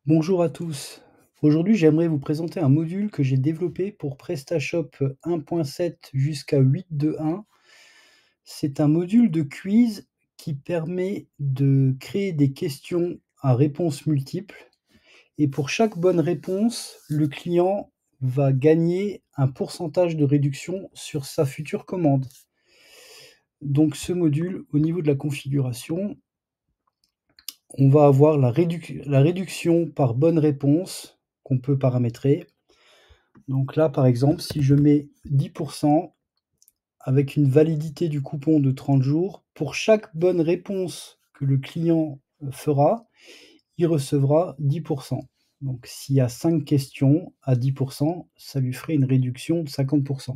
Bonjour à tous. Aujourd'hui, j'aimerais vous présenter un module que j'ai développé pour PrestaShop 1.7 jusqu'à 8.2.1. C'est un module de quiz qui permet de créer des questions à réponses multiples et pour chaque bonne réponse, le client va gagner un pourcentage de réduction sur sa future commande. Donc ce module, au niveau de la configuration, on va avoir la réduction par bonne réponse qu'on peut paramétrer. Donc là, par exemple, si je mets 10 avec une validité du coupon de 30 jours, pour chaque bonne réponse que le client, fera, il recevra 10. Donc s'il y a 5 questions à 10, ça lui ferait une réduction de 50.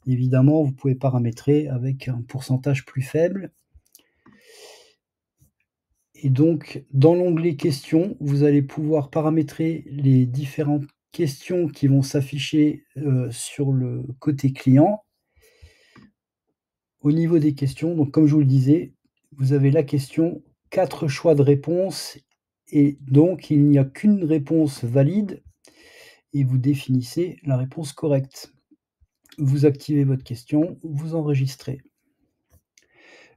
Évidemment, vous pouvez paramétrer avec un pourcentage plus faible. Et donc, dans l'onglet questions, vous allez pouvoir paramétrer les différentes questions qui vont s'afficher, sur le côté client. Au niveau des questions, donc comme je vous le disais, vous avez la question, 4 choix de réponse et donc il n'y a qu'une réponse valide et vous définissez la réponse correcte. Vous activez votre question, vous enregistrez.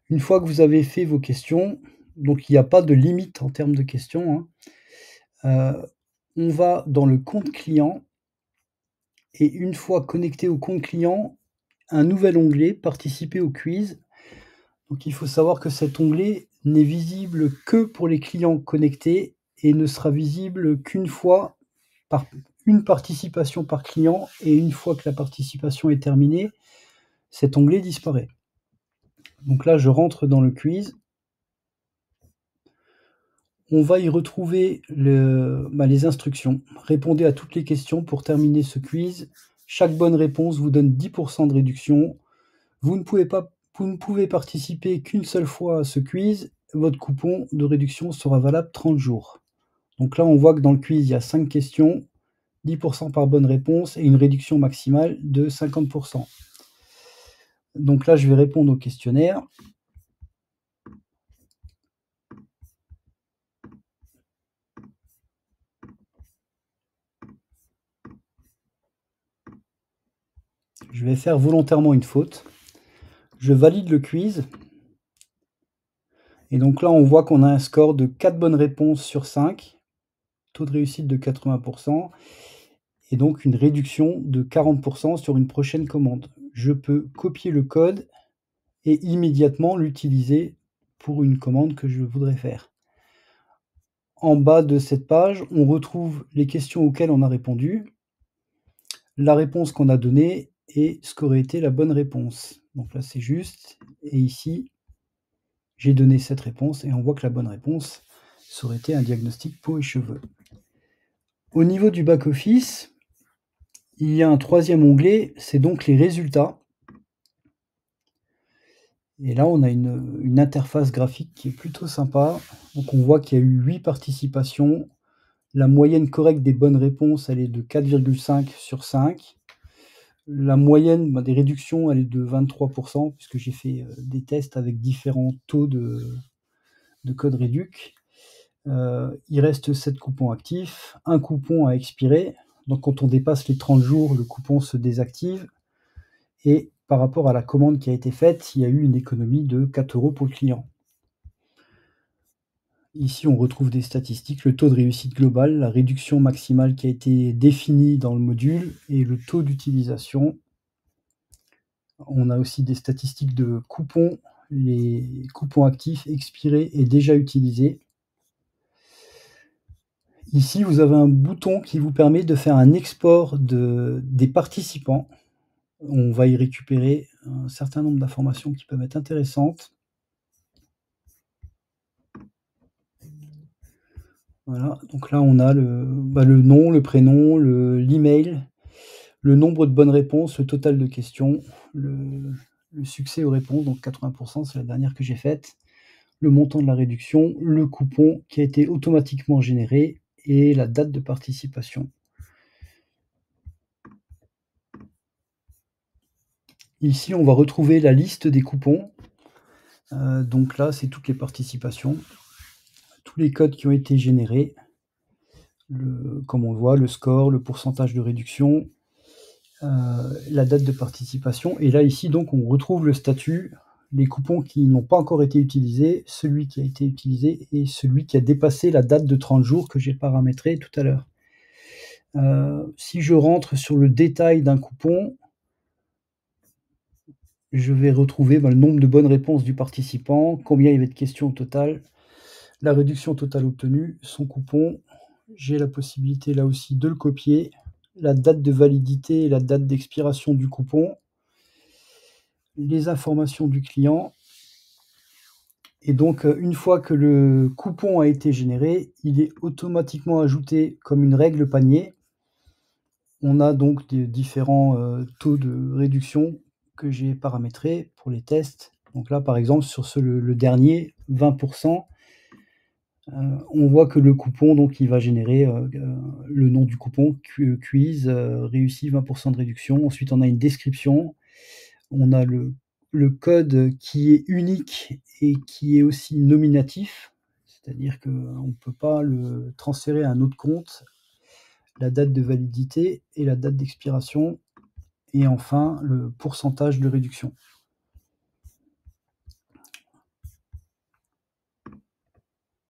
Une fois que vous avez fait vos questions, donc il n'y a pas de limite en termes de questions, hein, on va dans le compte client et une fois connecté au compte client, un nouvel onglet, participer au quiz. Donc il faut savoir que cet onglet n'est visible que pour les clients connectés et ne sera visible qu'une fois par une participation par client et une fois que la participation est terminée, cet onglet disparaît. Donc là, je rentre dans le quiz. On va y retrouver les instructions. Répondez à toutes les questions pour terminer ce quiz. Chaque bonne réponse vous donne 10 de réduction. Vous ne pouvez participer qu'une seule fois à ce quiz. Votre coupon de réduction sera valable 30 jours. Donc là, on voit que dans le quiz, il y a 5 questions, 10 par bonne réponse et une réduction maximale de 50 Donc là, je vais répondre au questionnaire. Je vais faire volontairement une faute. Je valide le quiz. Et donc là, on voit qu'on a un score de 4 bonnes réponses sur 5, taux de réussite de 80% et donc une réduction de 40% sur une prochaine commande. Je peux copier le code et immédiatement l'utiliser pour une commande que je voudrais faire. En bas de cette page, on retrouve les questions auxquelles on a répondu, la réponse qu'on a donnée et ce qu'aurait été la bonne réponse. Donc là, c'est juste. Et ici, j'ai donné cette réponse et on voit que la bonne réponse, ça aurait été un diagnostic peau et cheveux. Au niveau du back-office, il y a un troisième onglet, c'est donc les résultats. Et là, on a une interface graphique qui est plutôt sympa. Donc on voit qu'il y a eu 8 participations. La moyenne correcte des bonnes réponses, elle est de 4,5 sur 5. La moyenne des réductions, elle est de 23%, puisque j'ai fait des tests avec différents taux de code réduc. Il reste 7 coupons actifs, un coupon à expirer. Donc quand on dépasse les 30 jours, le coupon se désactive. Et par rapport à la commande qui a été faite, il y a eu une économie de 4 € pour le client. Ici, on retrouve des statistiques, le taux de réussite global, la réduction maximale qui a été définie dans le module et le taux d'utilisation. On a aussi des statistiques de coupons, les coupons actifs, expirés et déjà utilisés. Ici, vous avez un bouton qui vous permet de faire un export des participants. On va y récupérer un certain nombre d'informations qui peuvent être intéressantes. Voilà, donc là, on a le nom, le prénom, l'email, le nombre de bonnes réponses, le total de questions, le succès aux réponses, donc 80%, c'est la dernière que j'ai faite, le montant de la réduction, le coupon qui a été automatiquement généré et la date de participation. Ici, on va retrouver la liste des coupons. Donc là, c'est toutes les participations, tous les codes qui ont été générés. comme on le voit, le score, le pourcentage de réduction, la date de participation et là, ici, donc, on retrouve le statut, les coupons qui n'ont pas encore été utilisés, celui qui a été utilisé et celui qui a dépassé la date de 30 jours que j'ai paramétré tout à l'heure. Si je rentre sur le détail d'un coupon, je vais retrouver, le nombre de bonnes réponses du participant, combien il y avait de questions au total, la réduction totale obtenue, son coupon. J'ai la possibilité là aussi de le copier, la date de validité et la date d'expiration du coupon, les informations du client et donc, une fois que le coupon a été généré, il est automatiquement ajouté comme une règle panier. On a donc des différents, taux de réduction que j'ai paramétrés pour les tests. Donc là, par exemple, sur le dernier, 20 on voit que le coupon, donc il va générer, le nom du coupon, quiz, réussi 20 de réduction. Ensuite, on a une description. On a le code qui est unique et qui est aussi nominatif, c'est-à-dire qu'on ne peut pas le transférer à un autre compte, la date de validité et la date d'expiration et enfin le pourcentage de réduction.